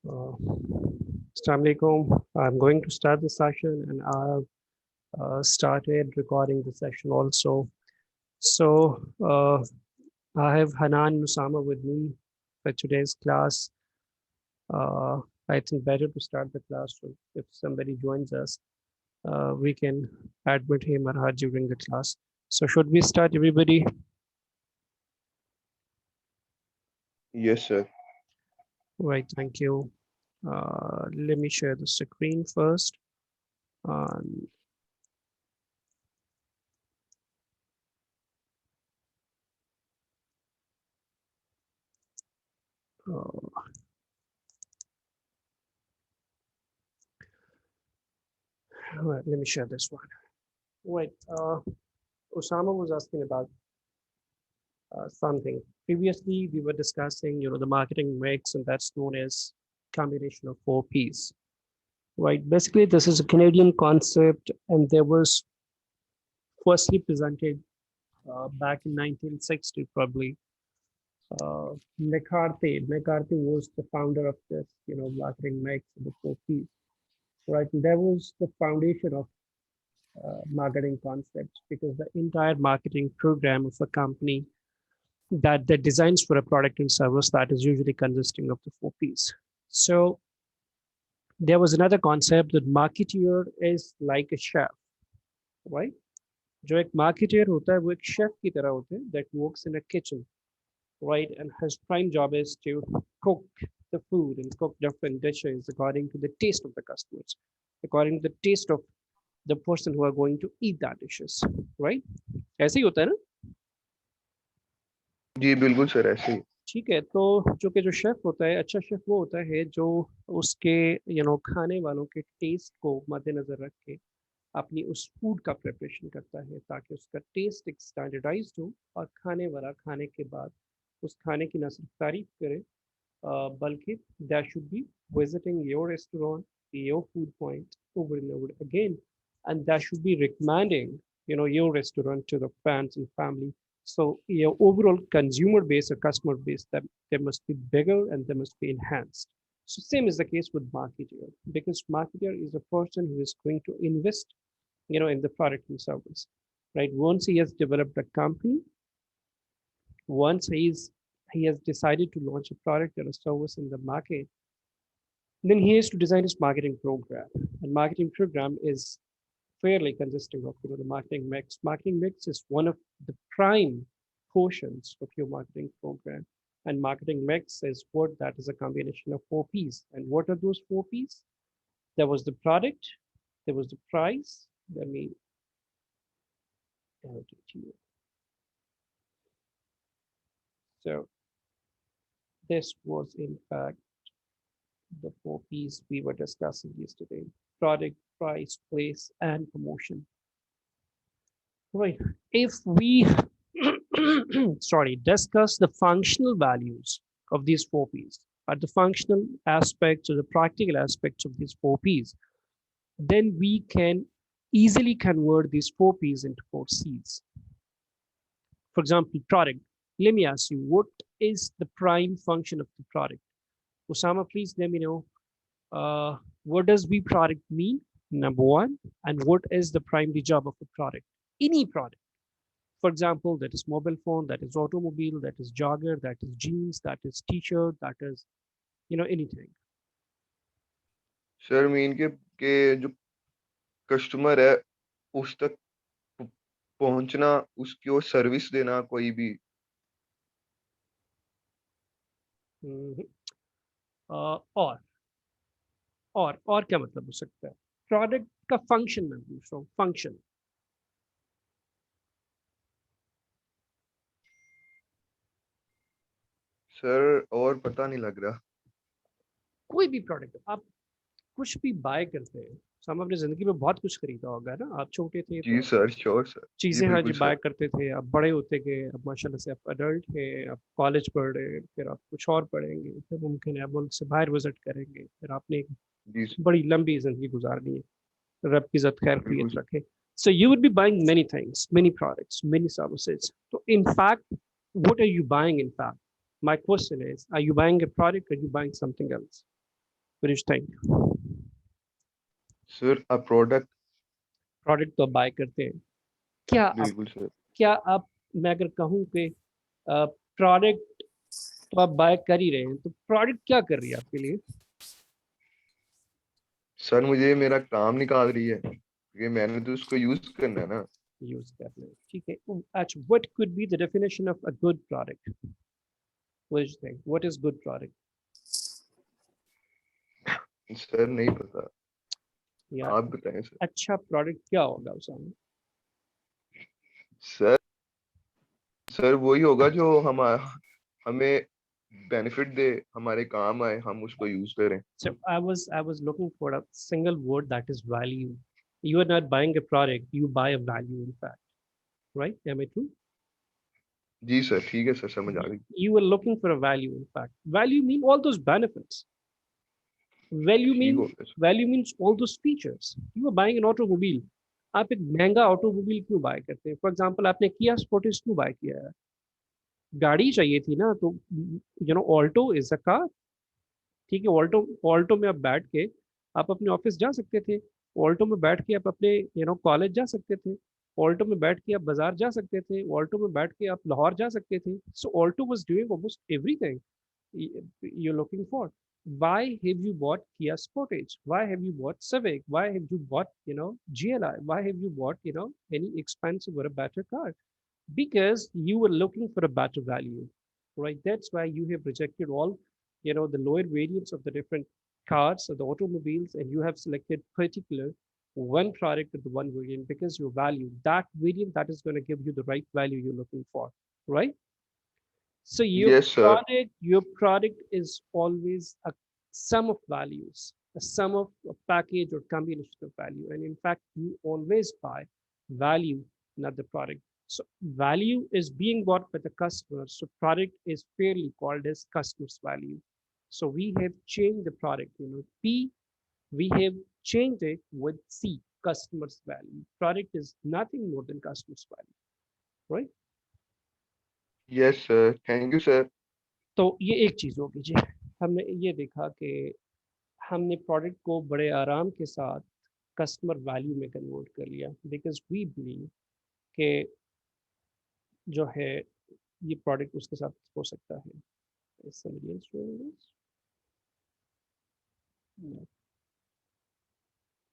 Assalamu alaikum. I'm going to start the session and I've started recording the session also. So I have Hanan Nusama with me for today's class. Uh, I think better to start the class. So if somebody joins us, we can admit him or her during the class. So should we start, everybody? Yes, sir. Right, thank you. Let me share the screen first. Um, uh, right, let me share this one. Right. Osama was asking about something. Previously, we were discussing, the marketing mix, and that's known as combination of four Ps. Right. Basically, this is a Canadian concept, and there was firstly presented back in 1960, probably. McCarthy was the founder of this, marketing mix, the four Ps. Right. And that was the foundation of marketing concepts because the entire marketing program of a company that designs for a product and service that is usually consisting of the four Ps. So there was another concept that marketeer is like a chef, right? जो एक marketeer होता है वो एक chef की तरह होते हैं that works in a kitchen, right? And his prime job is to cook the food and cook different dishes according to the taste of the customers, according to the taste of the person who are going to eat that dishes, right? ऐसे ही होता है ना? जी बिल्कुल sir, ऐसे ही। ठीक है, तो जो शेफ होता है, अच्छा शेफ वो होता है जो उसके खाने वालों के टेस्ट को मद्देनजर रख के अपनी उस फूड का प्रिपरेशन करता है ताकि उसका टेस्ट एक स्टैंडर्डाइज हो और खाने वाला खाने के बाद उस खाने की न सिर्फ तारीफ करे बल्कि that should be visiting your restaurant, your food point over and over again, and that should be recommending your restaurant to the fans and family. So your overall consumer base or customer base, that they must be bigger and they must be enhanced. So same is the case with marketer, because marketer is a person who is going to invest in the product and service, right? Once he has developed a company, once he has decided to launch a product or a service in the market, then he has to design his marketing program. And marketing program is fairly consisting of the marketing mix. Marketing mix is one of the prime portions of your marketing program. And marketing mix is what that is a combination of four P's. And what are those four P's? There was the product, there was the price. Let me add it to you. So this was in fact the four P's we were discussing yesterday: product, price, place, and promotion. Right. If we sorry, discuss the functional values of these four P's, or the functional aspects or the practical aspects of these four P's, then we can easily convert these four P's into four C's. For example, product. Let me ask you, what is the prime function of the product? Osama, please let me know. What does the product mean? Number one, and what is the primary job of a product? Any product. For example, that is mobile phone, that is automobile, that is jogger, that is jeans, that is t-shirt, that is, anything. Sir mean के जो customer है उस तक पहुंचना, उसकी वो service देना कोई भी। और और क्या मतलब हो सकता है? प्रोडक्ट का फंक्शन मैं पूछ रहा हूँ, फंक्शन। सर और पता नहीं लग रहा। कोई भी प्रोडक्ट आप कुछ भी बाय करते हैं, हम अपनी जिंदगी में बहुत कुछ खरीदा होगा ना। आप छोटे थे जी तो सर, श्योर सर, जी चीजें हाँ जी बिल्कुल बाय सर। करते थे, अब बड़े होते गए, अब माशाल्लाह से आप अडल्ट हैं, आप कॉलेज पढ़ रहे हैं, फिर आप कुछ और पढ़ेंगे, फिर मुमकिन है आप मुल्क से बाहर विजिट करेंगे, फिर आपने एक जी सर, बड़ी लंबी जिंदगी गुजारनी है, रब की इज्जत खैर बिल्कुल खैरियत सर। रखे. So you would be buying many things, many products, many services. So in fact, what are you buying in fact? My question is, are you buying a product or are you buying something else? What do you think? Sir a product product तो bye करते हैं, क्या आप, बिल्कुल sir. क्या आप, मैं अगर कहूँ कि प्रोडक्ट तो आप बाय कर ही रहे हैं, तो प्रोडक्ट क्या कर रही है आपके लिए? सर मुझे मेरा काम निकाल रही है क्योंकि मैंने तो उसको यूज करना है ना। यूज करना है, ठीक है। अच्छा, what could be the definition of a good product? What do you think, what is good product? Sir नहीं पता, या आप बताएं सर। अच्छा प्रोडक्ट क्या होगा उसमें? सर सर वही होगा जो हम हमें बेनिफिट दे, हमारे काम आए, हम उसको यूज करें। So I was looking for a single word, that is value. You are not buying a product, you buy a value in fact, right? Am I true? जी सर, ठीक है सर, समझ आ गई। You were looking for a value in fact. Value mean all those benefits. Value ठीक mean हो गया sir. value means all those features. You are buying an automobile. आप एक महंगा ऑटोमोबाइल क्यों बाय करते हैं? फॉर एग्जांपल आपने किया स्पोर्टेज क्यों बाय किया है? गाड़ी चाहिए थी ना, तो ऑल्टो इज अ कार, ठीक है। ऑल्टो, ऑल्टो में आप बैठ के आप अपने ऑफिस जा सकते थे। ऑल्टो में बैठ के आप अपने कॉलेज जा सकते थे। ऑल्टो में बैठ के आप बाजार जा सकते थे। ऑल्टो में बैठ के आप लाहौर जा सकते थे। So Alto was doing almost everything you're looking for. Why have you bought Kia Sportage? Why have you bought Civic? Why have you bought GLI? Why have you bought any expensive or a better car? Because you were looking for a better value, right? That's why you have rejected all the lower variants of the different cars or the automobiles, and you have selected particular one product with the one variant because your value, that variant, that is going to give you the right value you're looking for, right? So yes sir. your product is always a sum of values, a sum of a package or combination of value. And in fact, you always buy value, not the product. So value is being bought by the customer. So product is fairly called as customer's value. So we have changed the product, P, we have changed it with C, customer's value. Product is nothing more than customer's value, right? Yes sir, thank you sir. तो ये एक चीज़ होगी जी। हमने ये देखा कि हमने product को बड़े आराम के साथ कस्टमर वैल्यू में कन्वर्ट कर लिया, बिकॉज वी बिलीव कि जो है ये प्रोडक्ट उसके साथ हो सकता है। Is somebody else doing this? No.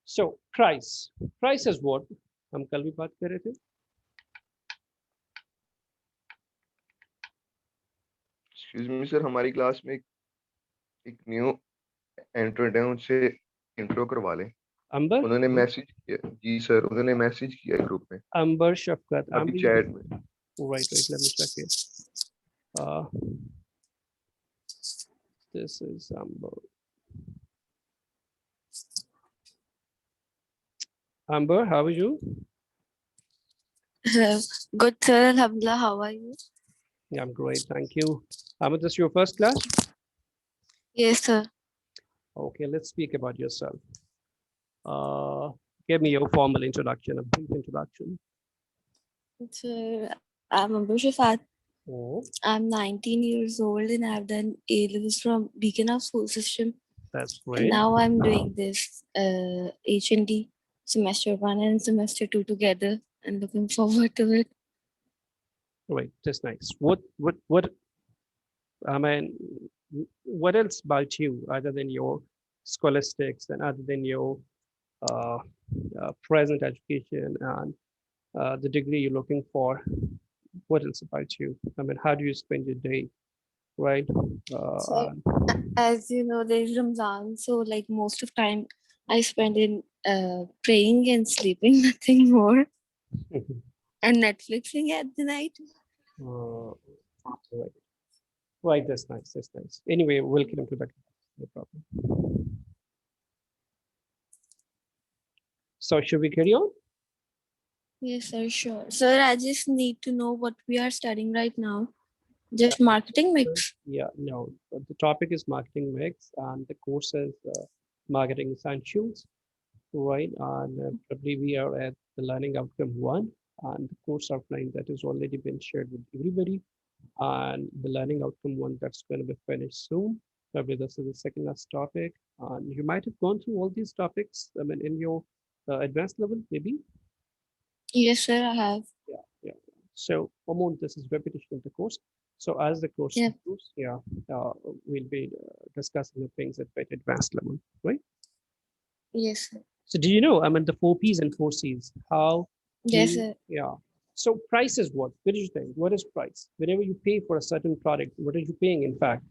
So price is what हम कल भी बात कर रहे थे। एक्सक्यूज मी सर, हमारी क्लास में एक न्यू एंट्रेंट है, उनसे इंट्रो करवा लें। अंबर, उन्होंने मैसेज किया। जी सर, उन्होंने मैसेज किया ग्रुप में अंबर शफकत, अभी चैट में। right, let me check it. This is Amber. Amber, how are you? Good, sir. Alhamdulillah. How are you? Yeah, I'm great, thank you. Amber, this is your first class? Yes, sir. Okay, let's speak about yourself. Give me your formal introduction, a brief introduction. Sir, I'm Amber Shafat. Oh, I'm 19 years old and I've done A-levels from Beacon of School System. that's And great. now I'm doing this H&D semester 1 and semester 2 together and looking forward to it. Right, that's nice. I mean, what else about you other than your scholastics and other than your uh, present education and the degree you're looking for? What else about you? I mean, how do you spend your day, right? So, as you know, there's Ramzan, so like most of time I spend in praying and sleeping, nothing more, and Netflixing at the night. Right. Right, that's nice. That's nice. Anyway, we'll get into that. No problem. So should we carry on? Yes, sir, sure. Sir, I just need to know what we are studying right now. Just marketing mix. Yeah, no. The topic is marketing mix, and the course is marketing essentials, right? And probably we are at the learning outcome one, and the course outline that has already been shared with everybody, and the learning outcome one that's going to be finished soon. Probably this is the second last topic. You might have gone through all these topics, I mean, in your advanced level, maybe. Yes, sir, I have. Yeah. So, Amon, this is repetition of the course. So, as the course Yeah. goes, we'll be discussing the things at very advanced level, right? Yes, sir. So, do you know, I mean, the 4 Ps and 4 Cs, how Yes, do, sir. yeah. So, price is what? What do you think? What is price? Whenever you pay for a certain product, what are you paying, in fact?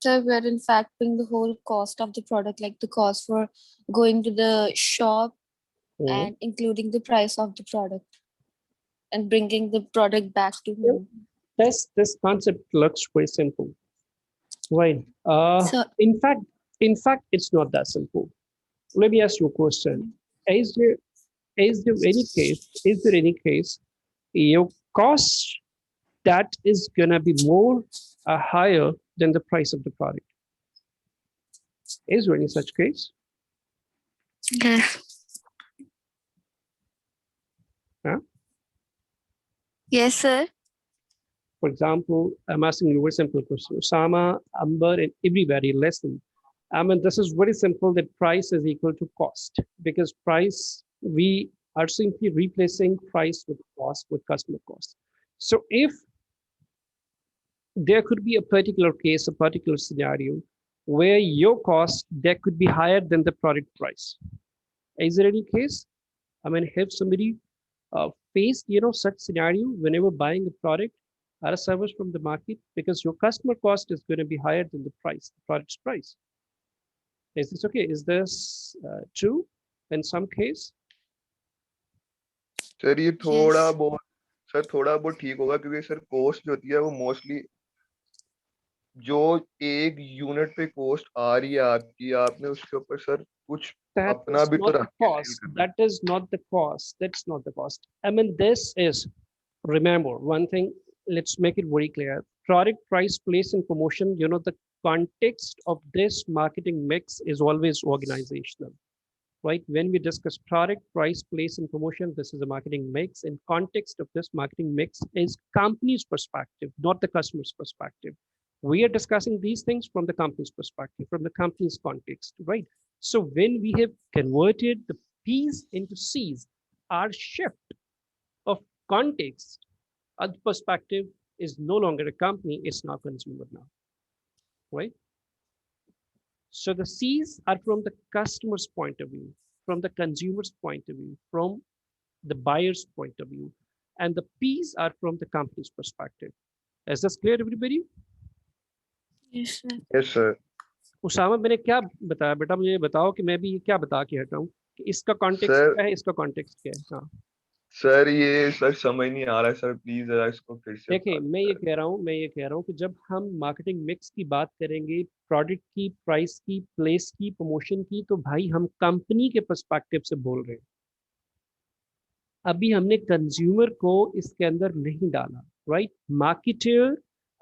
So we're in fact paying the whole cost of the product, like the cost for going to the shop Mhm. and including the price of the product and bringing the product back to Yeah. home. This concept looks very simple, right? So In fact, it's not that simple. Let me ask you a question. Is there is there any case? Is there any case your cost that is gonna be more higher than the price of the product? Is there any such case? yes, Huh? yes, sir. For example, I'm asking you a very simple question. Osama, Amber, and everybody listen. I mean, this is very simple that price is equal to cost because price, we are simply replacing price with cost with customer cost. So if there could be a particular case, a particular scenario where your cost that could be higher than the product price. Is there any case? I mean, have somebody faced such scenario whenever buying a product or a service from the market because your customer cost is going to be higher than the price, the product's price. Is this okay? Is this true in some case? Sir ये थोड़ा Yes. बहुत sir थोड़ा बहुत ठीक होगा क्योंकि sir cost जो होती है वो मोस्टली जो एक यूनिट पे कॉस्ट आ रही है आपकी आपने उसके ऊपर सर कुछ That अपना is भी तो not the रख के सेल cost. करना है. That is not the cost. That's not the cost. I mean, this is, remember one thing, let's make it very clear. Product price, place, and promotion, the context of this marketing mix is always organizational, right? When we discuss product, price, place, and promotion, this is a marketing mix. In context of this marketing mix is company's perspective, not the customer's perspective. We are discussing these things from the company's perspective, from the company's context, right? So when we have converted the P's into C's, our shift of context, our perspective is no longer a company, it's now consumer now, right? So the C's are from the customer's point of view, from the consumer's point of view, from the buyer's point of view, and the P's are from the company's perspective. Is this clear, everybody? Yes, sir. Yes sir. Usama, मैंने क्या बताया बेटा? मुझे बताओ कि मैं भी ये क्या बता के हटाऊं कि इसका कॉन्टेक्स्ट सर क्या है, इसका कॉन्टेक्स्ट क्या है? हाँ, सर ये सर समझ नहीं आ रहा है सर, प्लीज जरा इसको फिर से देखिए, बता मैं दो ये सर. कह रहा हूँ मैं ये कह रहा हूँ कि जब हम मार्केटिंग मिक्स की बात करेंगे, प्रोडक्ट की, प्राइस की, प्लेस की, प्रमोशन की, तो भाई हम कंपनी के पर्सपेक्टिव से बोल रहे हैं. अभी हमने कंज्यूमर को इसके अंदर नहीं डाला, right? Marketer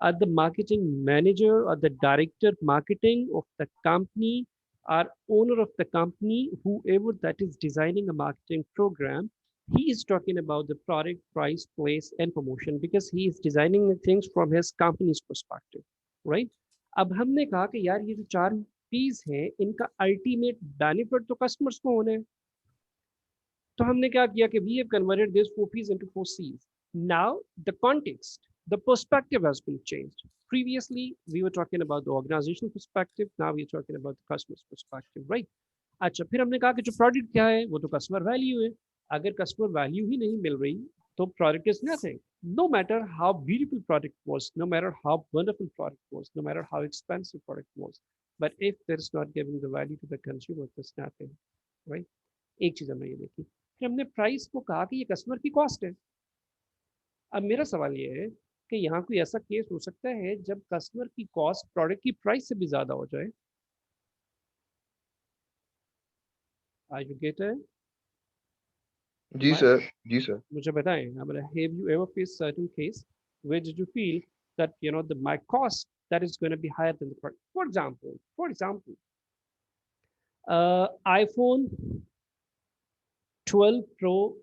or the marketing manager or the director marketing of the company or owner of the company, whoever that is designing a marketing program, he is talking about the product, price, place, and promotion because he is designing the things from his company's perspective, right? अब हमने कहा कि यार ये जो 4 P's हैं, इनका ultimate benefit तो कस्टमर्स को होना है. तो हमने क्या किया कि we have converted these 4 P's into 4 C's. Now the context, the perspective has been changed. Previously, we were talking about the organizational perspective. Now we are talking about the customer's perspective, right? अच्छा, फिर हमने कहा कि जो product क्या है वो तो कस्टमर वैल्यू है. अगर कस्टमर वैल्यू ही नहीं मिल रही तो product is nothing. No matter how beautiful product was, no matter how wonderful product was, no matter how expensive product was, but if there is not giving the value to the consumer, there's nothing, right? एक चीज हमने ये देखी. फिर हमने price को कहा कि ये कस्टमर की कॉस्ट है. अब मेरा सवाल ये है कि यहाँ कोई ऐसा केस हो सकता है जब कस्टमर की कॉस्ट प्रोडक्ट की प्राइस से भी ज्यादा हो जाए? आर यू गेट है? जी सर, जी सर. मुझे बताएं. I mean, have you ever faced certain case where did you feel that the my cost that is going to be higher than the product? For example, iPhone 12 Pro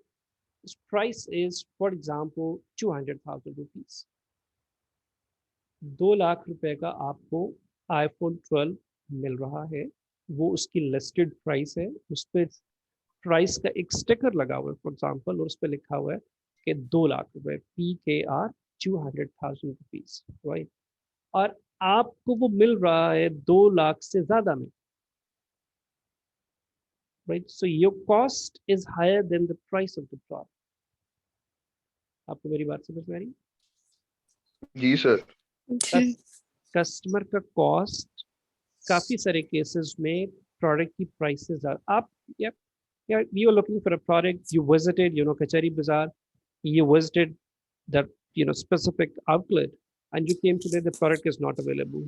price is, for example, 200,000 rupees. ₹2,00,000 का आपको iPhone 12 मिल रहा है, वो उसकी listed price है, उस पर price का एक स्टिकर लगा हुआ है फॉर एग्जाम्पल, और उस पर लिखा हुआ है कि ₹2,00,000, PKR 200,000 रुपीज, राइट। और आपको वो मिल रहा है 2,00,000 से ज्यादा में, right. So your cost is higher than the price of the product. आपको मेरी बात समझ में आ रही है? जी सर। जी। कस्टमर का कॉस्ट काफी सारे केसेस में प्रोडक्ट की प्राइसेस आप you are looking for a product, you visited, Kachari Bazaar, you visited that, specific outlet, and you came today, the product is not available.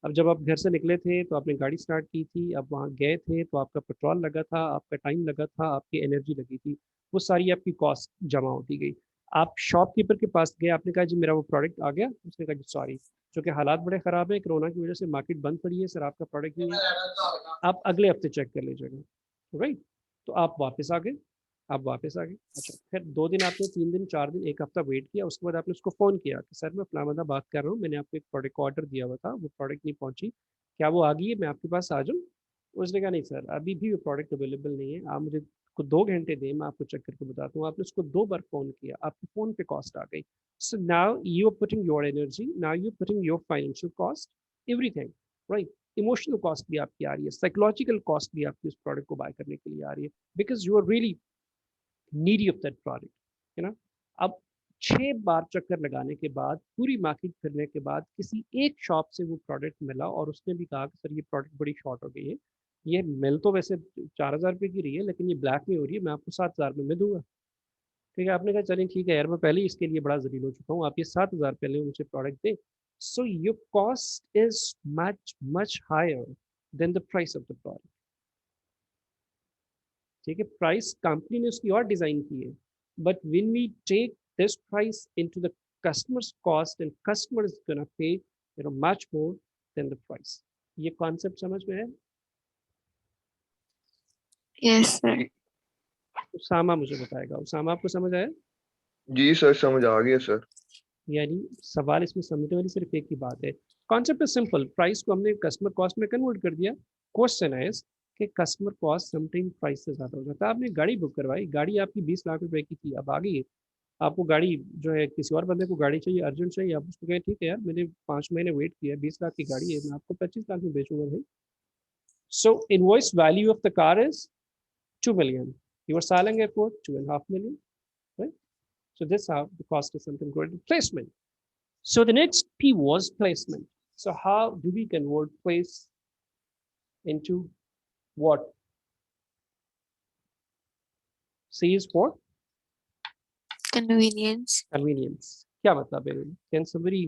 अब जब आप घर से निकले थे तो आपने गाड़ी स्टार्ट की थी, आप वहाँ गए थे तो आपका पेट्रोल लगा था, आपका टाइम लगा था, आपकी एनर्जी लगी थी, वो सारी आपकी कॉस्ट जमा होती गई। आप शॉपकीपर के पास गए, आपने कहा जी मेरा वो प्रोडक्ट आ गया, उसने कहा जी सॉरी, क्योंकि हालात बड़े ख़राब हैं, कोरोना की वजह से मार्केट बंद पड़ी है सर, आपका प्रोडक्ट नहीं है, आप अगले हफ्ते चेक कर लीजिएगा, राइट। तो आप वापस आ गए, अच्छा, फिर 2 दिन आपने, 3 दिन, 4 दिन, 1 हफ्ता वेट किया, उसके बाद आपने उसको फ़ोन किया कि सर मैं फलां बंदा बात कर रहा हूँ, मैंने आपको एक प्रोडक्ट का ऑर्डर दिया हुआ था, वो प्रोडक्ट नहीं पहुँची, क्या वो आ गई है, मैं आपके पास आ जाऊँ? उसने कहा नहीं सर, अभी भी वो प्रोडक्ट अवेलेबल नहीं है, आप मुझे को 2 घंटे दें, मैं आपको चेक करके बताता हूँ। आपने उसको 2 बार फ़ोन किया, आपके फ़ोन पे कॉस्ट आ गई। So now you are putting your energy, now you are putting your financial cost, everything, right. Emotional cost भी आपकी आ रही है, साइकोलॉजिकल कॉस्ट भी आपकी उस प्रोडक्ट को बाय करने के लिए आ रही है, because you are really needy of that product, अब 6 बार चक्कर लगाने के बाद, पूरी मार्केट फिरने के बाद, किसी एक शॉप से वो प्रोडक्ट मिला और उसने भी कहा कि सर ये प्रोडक्ट बड़ी शॉर्ट हो गई है, ये मिल तो वैसे 4,000 रुपये की रही है, लेकिन ये ब्लैक में हो रही है, मैं आपको 7,000 में मैं दूंगा। ठीक है, आपने कहा चलें ठीक है यार, मैं पहले ही इसके लिए बड़ा जलील हो चुका हूँ, आप ये 7,000 पहले मुझे प्रोडक्ट दें। So your cost is much much higher than the price of the product. ठीक है, प्राइस कंपनी ने उसकी और डिजाइन की है, but when we take this price into the customer's cost, and customer is gonna pay much more than the price. ये concept समझ में है? Yes, sir. उसामा मुझे बताएगा, उसामा आपको समझ आया? जी सर, समझ आ गया सर। यानी सवाल इसमें समझने वाली सिर्फ एक ही बात है, कॉन्सेप्ट इज सिंपल, प्राइस को हमने कस्टमर कॉस्ट में कन्वर्ट कर दिया। क्वेश्चन है कि कस्टमर कॉस्ट समथिंग प्राइस से ज़्यादा हो जाता है। आपने गाड़ी बुक करवाई, गाड़ी आपकी 20 लाख रुपए की थी, अब आ गई है, आपको गाड़ी जो है, किसी और बंदे को गाड़ी चाहिए, अर्जेंट चाहिए, आप उसको कहें ठीक है यार, मैंने 5 महीने वेट किया, 20 लाख की गाड़ी है, मैं आपको 25 लाख में बेचूंगा भाई। So invoice value of the car is 2 million, you are selling it for 2.5 million, right? So this how the cost is something called placement. So the next P was placement. So how do we convert place into what? C is for Convenience. convenience. क्या मतलब है? Can somebody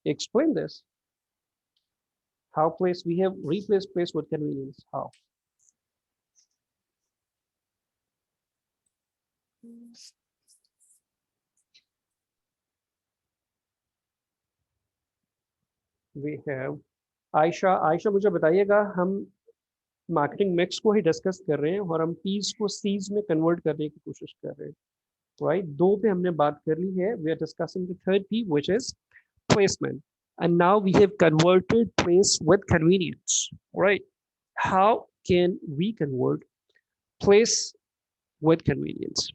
explain this? How place, we have replaced place with convenience. How? We have Ayesha मुझे बताइएगा, हम marketing mix को ही discuss कर रहे हैं और हम पीस को सीज में कन्वर्ट करने की कोशिश कर रहे हैं, राइट। 2 पे हमने बात कर ली है, we are discussing the third P which is placement, and now we have converted place with convenience, right? How can we convert place with convenience?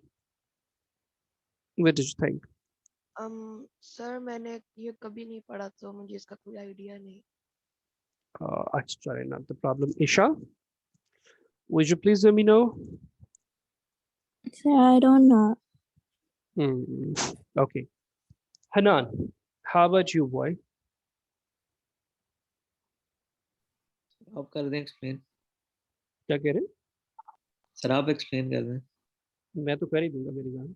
What did you think? Sir मैंने ये कभी नहीं पढ़ा तो मुझे इसका कोई आइडिया नहीं। Sorry, not the problem. Isha, would you please let me know? Sir, I don't know. Okay. Hanan, how about you, boy? आप कर दें एक्सप्लेन। क्या कह रहे हैं? सर आप एक्सप्लेन कर दें। मैं तो कर ही दूंगा मेरी जान।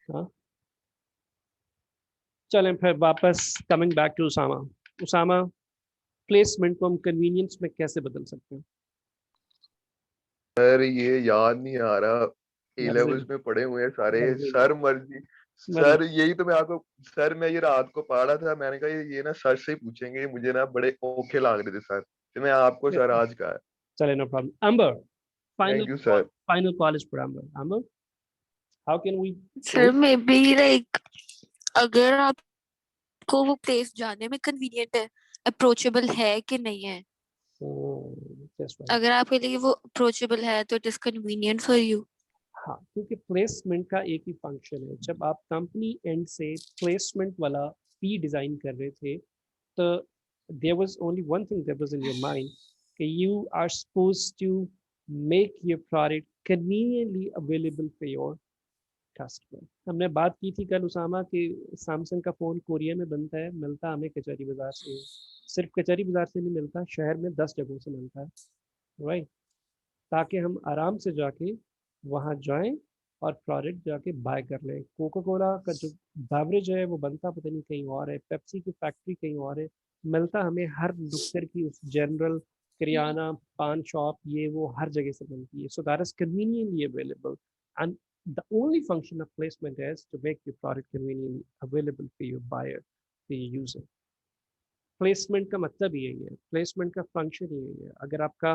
हाँ, चलें फिर वापस coming back to Usama. Usama, placement को हम कन्वीनियंस में कैसे बदल सकते हैं? सर ये याद नहीं आ रहा, ए मर्जी लेवल्स में पढ़े हुए हैं सारे। मर्जी सर मर्जी सर, यही तो मैं आपको, सर मैं ये रात को पढ़ा था, मैंने कहा ये ना सर से ही पूछेंगे, ये मुझे ना बड़े औखे लग रहे थे सर, तो मैं आपको सर आज कहा। चले, no problem. Ambar, thank you sir. final call is for Amber. Amber, how can we Sir, maybe like अगर आप को वो प्लेस जाने में कन्वीनियंट है, अप्रोचेबल है कि नहीं है। That's right. अगर आपके लिए वो अप्रोचेबल है तो it is convenient for you. हाँ, क्योंकि प्लेसमेंट का एक ही फंक्शन है। जब आप कंपनी एंड से प्लेसमेंट वाला फी डिजाइन कर रहे थे, तो there was only one thing that was in your mind कि you are supposed to make your product conveniently available for your customer. हमने बात की थी कल उसामा कि सैमसंग का फ़ोन कोरिया में बनता है, मिलता हमें कचहरी बाज़ार से है। सिर्फ कचहरी बाज़ार से नहीं मिलता, शहर में 10 जगहों से मिलता है, राइट? ताकि हम आराम से जाके वहाँ जाएं और प्रोडक्ट जाके बाय कर लें। कोका कोला का जो बेवरेज है वो बनता पता नहीं कहीं और है, पेप्सी की फैक्ट्री कहीं और है, मिलता हमें हर नुक्कड़ की उस जनरल किराना पान शॉप ये वो हर जगह से मिलती है। So that is conveniently available and the only function of placement is to make your product conveniently available for your buyer, for your user. Placement का मतलब यही है, प्लेसमेंट का फंक्शन यही है। अगर आपका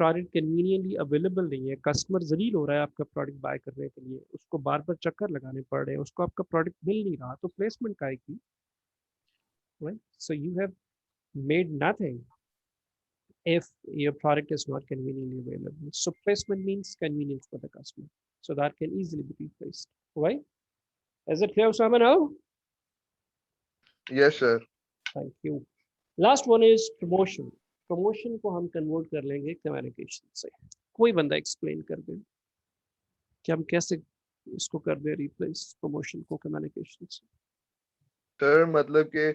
प्रोडक्ट कन्वीनियंटली अवेलेबल नहीं है, कस्टमर जलील हो रहा है आपका प्रोडक्ट बाय करने के लिए, उसको बार बार चक्कर लगाने पड़ रहे हैं, उसको आपका प्रोडक्ट मिल नहीं रहा, तो प्लेसमेंट का की, right? So you have made nothing if your product is not conveniently available. So placement means convenience for the customer, so that can easily be replaced, right? Is it clear, Usama, now? Yes, sir. Thank you. Last one is promotion. Promotion को हम convert कर लेंगे communication से। कोई बंदा explain कर दे कि हम कैसे इसको कर दे रिप्लेस प्रमोशन को कम्युनिकेशन से। सर मतलब कि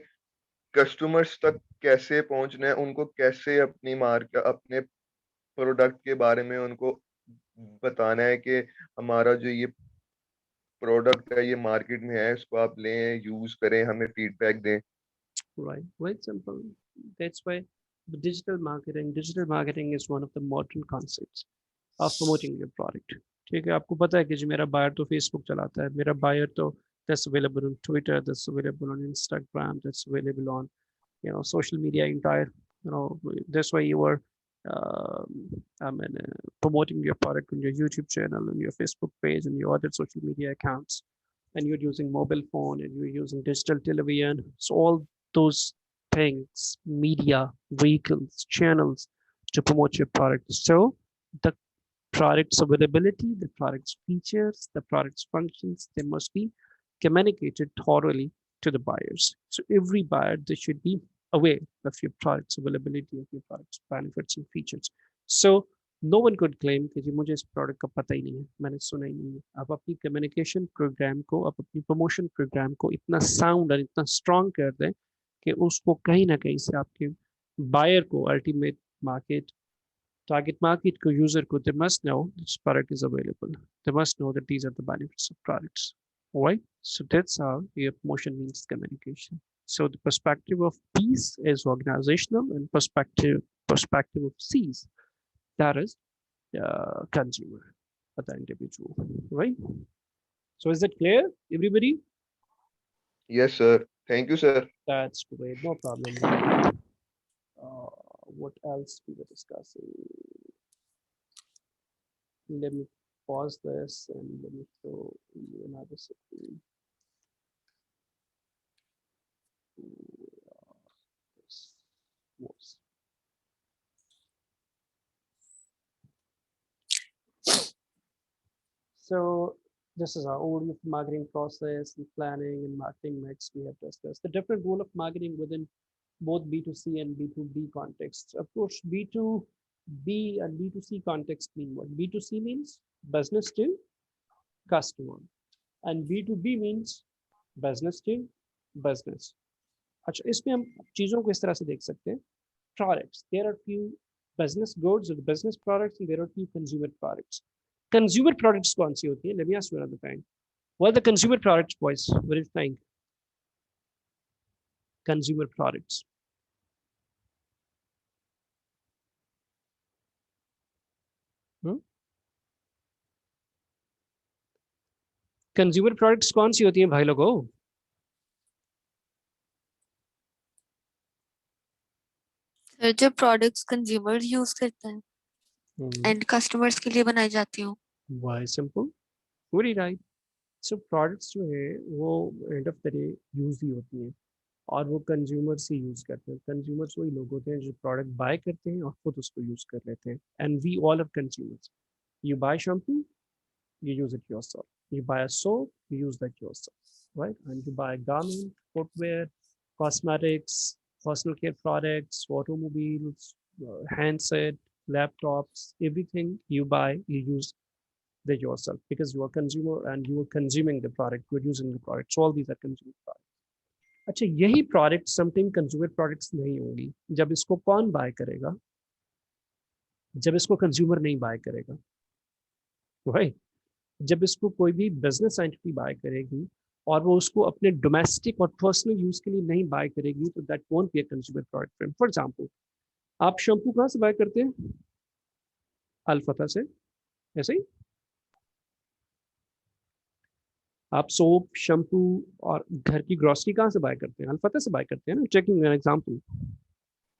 कस्टमर्स तक कैसे पहुंचना है, उनको कैसे अपनी मार्क अपने प्रोडक्ट के बारे में उनको बताना है कि हमारा जो ये प्रोडक्ट है ये मार्केट में है, इसको आप लें, यूज करें, हमें फीडबैक दें। Right, very simple. That's why the digital marketing is one of the modern concepts of promoting your product. ठीक है, आपको पता है कि जी मेरा बायर तो फेसबुक चलाता है, मेरा बायर तो that's available on Twitter, that's available on Instagram, that's available on social media entire, that's why you are promoting your product on your YouTube channel, on your Facebook page, and your other social media accounts, and you're using mobile phone and you're using digital television. So all those things, media, vehicles, channels to promote your product. So the product's availability, the product's features, the product's functions, they must be communicated thoroughly to the buyers. So every buyer, they should be aware of your product's availability, of your product's benefits and features. So no one could claim कि जी मुझे इस product का पता ही नहीं है, मैंने सुना ही नहीं है। आप अपनी कम्युनिकेशन प्रोग्राम को, आप अपनी प्रमोशन प्रोग्राम को इतना साउंड और इतना स्ट्रांग कर दें कि उसको कहीं ना कहीं से आपके बायर को, अल्टीमेट मार्केट, target market को, user को, they must know this product is available. They must know that these are the benefits of products. All right? So that's how your promotion means communication. So the perspective of P's is organizational, and perspective of C's, that is consumer, the individual, right? So is that clear, everybody? Yes, sir. Thank you, sir. That's great, no problem. What else we were discussing? Let me pause this and let me show you another screen. This was. So this is our overview of marketing process and planning and marketing mix we have discussed. The different role of marketing within both B2C and B2B contexts. Of course, B2B and B2C context mean what? B2C means business to customer, and B2B means business to business. अच्छा, इसमें हम चीज़ों को इस तरह से देख सकते हैं. Products. There are few business goods or business products, and there are few consumer products. Consumer products कौन सी होती है? Let me ask you another thing. What are the consumer products, boys? What do you think? Consumer products. Consumer products कौन सी होती हैं भाई लोगों? जो products consumer use करते हैं एंड कस्टमर्स के लिए बनाई जाती हूँ। Why simple? Very right. So products जो है वो end of the day use ही होती हैं, और वो कंज्यूमर्स ही यूज़ करते हैं। कंज्यूमर्स वही लोग होते हैं जो प्रोडक्ट बाय करते हैं और खुद उसको यूज़ कर लेते हैं। And we all are consumers. You buy shampoo, you use it yourself. You buy a soap, you use that yourself, right? And you buy a garment, footwear, cosmetics, personal care products, automobiles, handset, laptops, everything you buy, you use that yourself because you are a consumer and you are consuming the product, you are using the product. So all these are consumer products. अच्छा, यही product something consumer products नहीं होंगी जब इसको कौन bye करेगा? जब इसको कंज्यूमर नहीं बाय करेगा, राइट? जब इसको कोई भी बिजनेस एंटिटी बाय करेगी और वो उसको अपने डोमेस्टिक और पर्सनल यूज के लिए नहीं बाय करेगी, तो that won't be a consumer product. For example, आप शैम्पू कहाँ से बाय करते हैं? अल्फता से, ऐसे ही। आप सोप, शैम्पू और घर की ग्रोसरी कहाँ से बाय करते हैं? अल्फता से बाय करते हैं ना। टेकिंग एन एग्जांपल,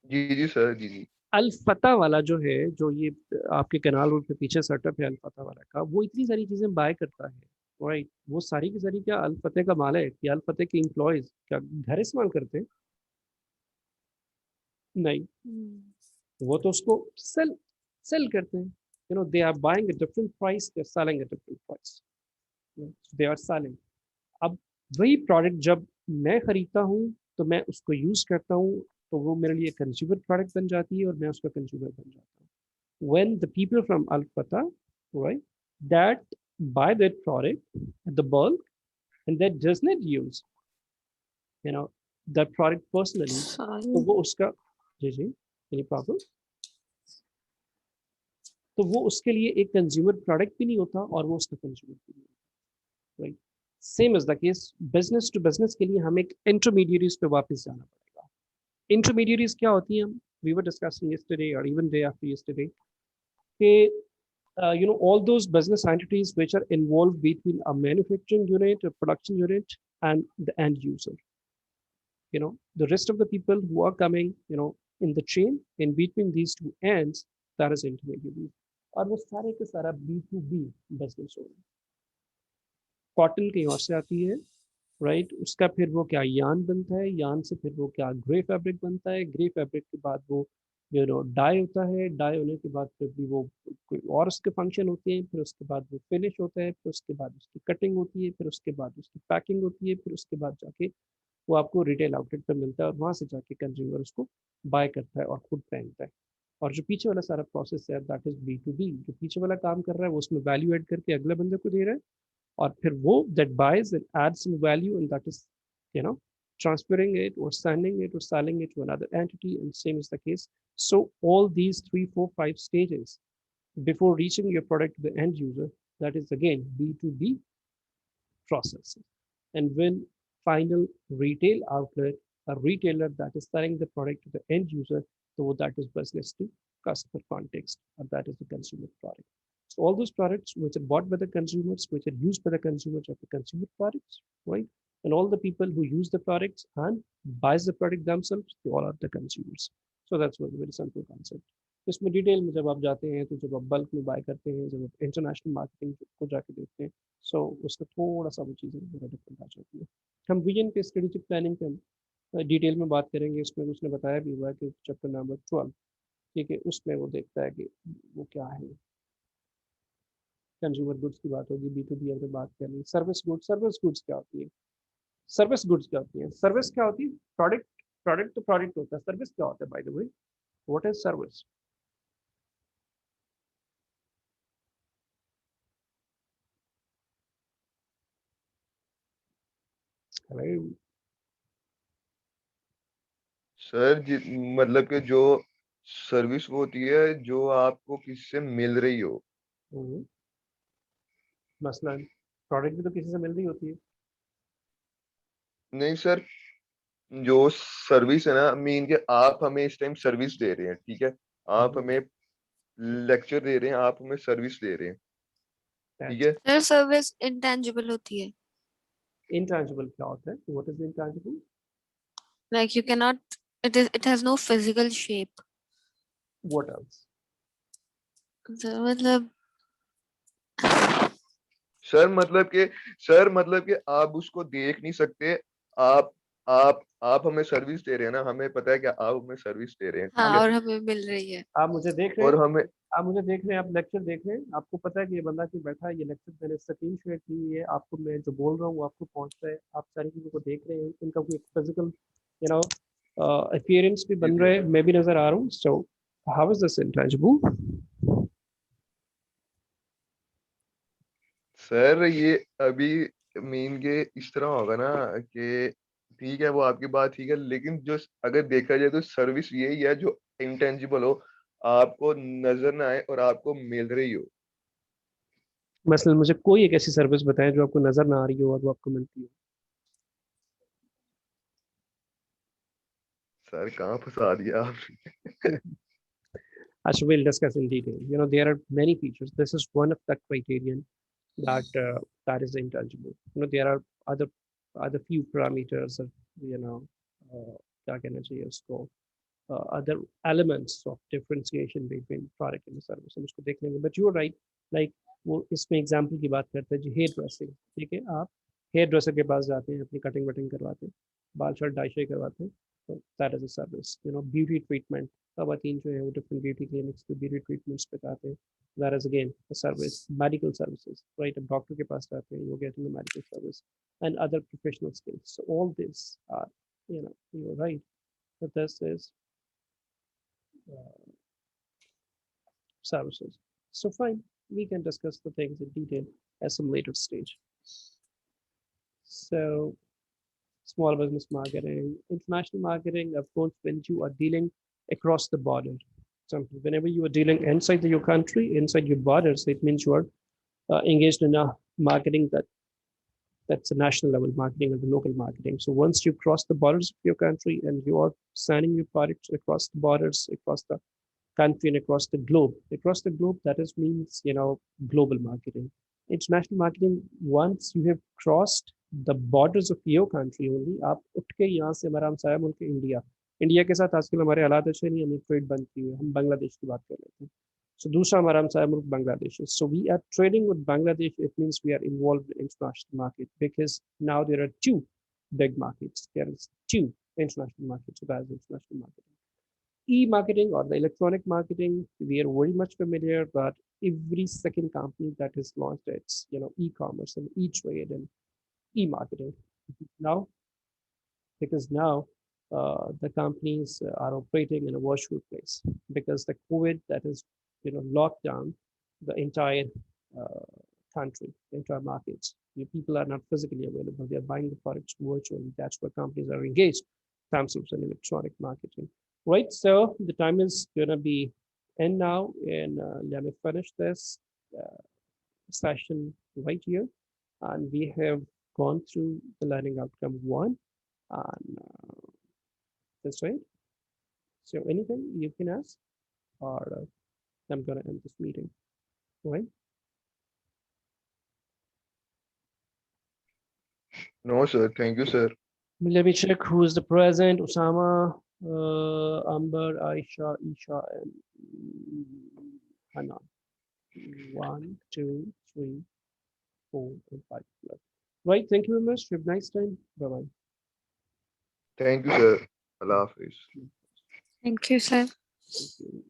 जी सर, जी। अल्फता वाला जो है, जो ये आपके कैनाल रोड के पीछे सेटअप है अल्फता वाला का, वो इतनी सारी चीजें बाय करता है, राइट? वो सारी की सारी क्या अल्फते का माल है? कि अल्फते के एम्प्लॉयज क्या घर इस्तेमाल करते हैं? नहीं, वो तो उसको सेल सेल करते हैं। They are buying a different price, they are selling a different price, they are selling. अब वही प्रोडक्ट जब मैं खरीदता हूँ तो मैं उसको यूज करता हूँ, तो वो मेरे लिए कंज्यूमर प्रोडक्ट बन जाती है और मैं उसका कंज्यूमर बन जाता हूँ। When the people from Al-Fatah, right, that buy that product at the bulk and that does not use, that product personally, तो Sorry. वो उसका, जी जी, any problem, तो वो उसके लिए एक कंज्यूमर प्रोडक्ट भी नहीं होता और वो उसका कंज्यूमर भी नहीं होता, right? Same is the case business to business के लिए हमें एक इंटरमीडिएरीज पे वापस जाना पड़ेगा। इंटरमीडिएरीज क्या होती हैं? वी वर डिस्कसिंग यस्टरडे और इवन डे आफ्टर यस्टरडे कि all those business entities which are involved between a manufacturing unit, a production unit, and the end user. The rest of the people who are coming, in the chain in between these two ends, that is intermediary. और वो सारे के सारा B2B business हो रहा है। Cotton कहीं और से आती है, राइट? उसका फिर वो क्या यान बनता है, यान से फिर वो क्या ग्रे फैब्रिक बनता है, ग्रे फैब्रिक के बाद वो डाई होता है, डाई होने के बाद फिर भी वो कोई और उसके फंक्शन होते हैं, फिर उसके बाद वो फिनिश होता है, फिर उसके बाद उसकी कटिंग होती है, फिर उसके बाद उसकी पैकिंग होती है, फिर उसके बाद जाके वो आपको रिटेल आउटलेट पर मिलता है और वहाँ से जाके कंज्यूमर उसको बाय करता है और खुद पहनता है। और जो पीछे वाला सारा प्रोसेस है दैट इज B2B। जो पीछे वाला काम कर रहा है वो उसमें वैल्यू ऐड करके अगले बंदे को दे रहा है, और फिर वो that buys and adds some value, and that is you know transferring it or sending it or selling it to another entity, and same is the case. So all these 3, 4, 5 stages before reaching your product to the end user, that is again B2B process. And when final retail outlet, a retailer that is selling the product to the end user, so that is business to customer context, and that is the consumer product. So all those products which are bought by the consumers, which are used by the consumers, are the consumer products, right? And all the people who use the products and buys the product themselves, they all are the consumers. So that's a very simple concept. इसमें detail में जब आप जाते हैं, तो जब आप bulk में बाय करते हैं, जब आप इंटरनेशनल मार्केटिंग को जाके देखते हैं, सो उसका थोड़ा सा वो चीज़ें डिफरेंट आ जाती है। हम विजन के स्ट्रेटेजिक प्लानिंग पे हम डिटेल में बात करेंगे। इसमें उसने बताया भी हुआ है कि चैप्टर नंबर 12, ठीक है, उसमें वो देखता है कि वो क्या है। कंज्यूमर गुड्स की बात होगी, B2B अगर बात करें। सर्विस गुड्स, सर्विस गुड्स क्या होती है? सर्विस गुड्स क्या होती है? सर्विस क्या होती है? प्रोडक्ट, प्रोडक्ट तो प्रोडक्ट होता है, सर्विस क्या होता है by the way? What is service? Right? Sir मतलब कि जो सर्विस वो होती है जो आपको किससे मिल रही हो। मसलन प्रोडक्ट भी तो किसी से मिल रही होती है। नहीं सर, जो सर्विस है ना, मीन के आप हमें इस टाइम सर्विस दे रहे हैं, ठीक है, आप हमें लेक्चर दे रहे हैं, आप हमें सर्विस दे रहे हैं, ठीक है। Their service intangible होती है. इंटैंजिबल क्या होता है? What is intangible? Like you cannot. It has no physical shape. What else? तो मतलब सर मतलब कि आप उसको देख नहीं सकते, आप आप हमें सर्विस दे रहे हैं ना, हमें पता है कि आप हमें सर्विस दे रहे हैं, ठीक हाँ, है? और हमें मिल रही है। आप मुझे देख रहे और हैं, हमें आप मुझे देख रहे हैं, आप लेक्चर देख रहे हैं, आपको पता है कि ये बंदा क्यों बैठा है, ये लेक्चर मैंने स्क्रीन शेयर की हुई है, आपको मैं जो बोल रहा हूँ वो आपको पहुँच रहा है, आप सारी चीज़ों को देख रहे हैं, इनका कोई फिजिकल यू नो अपीयरेंस भी जी बन जी रहा है, मैं भी नज़र आ रहा हूँ। So how is this intangible? Sir, ये अभी मीन के इस तरह होगा ना कि ठीक है, वो आपकी बात ठीक है, लेकिन जो अगर देखा जाए तो सर्विस यही है जो इंटेंजिबल हो, आपको नजर ना आए और आपको मिल रही हो। मसलन मुझे कोई एक ऐसी सर्विस बताएं जो आपको नज़र ना आ रही हो और वो आपको मिलती हो। सर, कहाँ फंसा दिया आप? As we'll discuss in detail. You know, there are many features. This is one of the criterion that that is intangible. You know, there are other few parameters of क्या कहना चाहिए उसको, other elements of differentiation between product and service हम उसको देख लेंगे. But you're right, like वो इसमें एग्जाम्पल की बात करते हैं जो हेयर ड्रेसिंग, ठीक है, आप हेयर ड्रेसर के पास जाते हैं, अपनी कटिंग वटिंग करवाते हैं, बाल शर्ट डाई शाई करवाते हैं, तो that is a service. You know, beauty treatment, खवातीन जो है वो डिफरेंट ब्यूटी क्लिनिक्स पे ब्यूटी ट्रीटमेंट्स पे जाते हैं, that is again a service. Medical services, right, अब डॉक्टर के पास जाते हैं, you getting a medical service and other professional skills. So all this are, you know, you're right, but this is uh, services. So fine, we can discuss the things in detail at some later stage. So small business marketing, international marketing, of course, when you are dealing across the border. So whenever you are dealing inside your country, inside your borders, it means you are engaged in a marketing that's a national level marketing or the local marketing. So once you cross the borders of your country and you are sending your products across the borders, across the country and across the globe. Across the globe, that is means, you know, global marketing. International marketing, once you have crossed the borders of your country only, आप उठ के यहाँ से हमारा हमसाया मुल्क India, India के साथ आजकल हमारे हालात अच्छे नहीं, हमें ट्रेड बंद की हुई है, हम बांग्लादेश की बात कर लेते हैं. So दूसरा हमारा हमसाया मुल्क बांग्लादेश है. So we are trading with Bangladesh. It means we are involved in international market because now there are two big markets. There is two international markets. So that is international marketing. E-marketing or the electronic marketing, we are very much familiar that every second company that is launched, it's, you know, e-commerce and e-trade and e-marketing now, because now the companies are operating in a virtual place because the COVID that is, you know, locked down the entire uh, country, entire markets. People are not physically available; they are buying the products virtually. That's where companies are engaged. Samsung's in electronic marketing, right? So the time is gonna be end now, and let me finish this uh, session right here. And we have gone through the learning outcome one, and that's right. So anything you can ask, or I'm gonna end this meeting, right? No, sir. Thank you, sir. Let me check who is the present. Osama, Amber, Aisha, Isha, and Hannah. 1, 2, 3, 4, and 5. Right. Thank you very much. Have a nice time. Bye bye. Thank you, sir. Allah Hafiz. Thank you, sir. Thank you.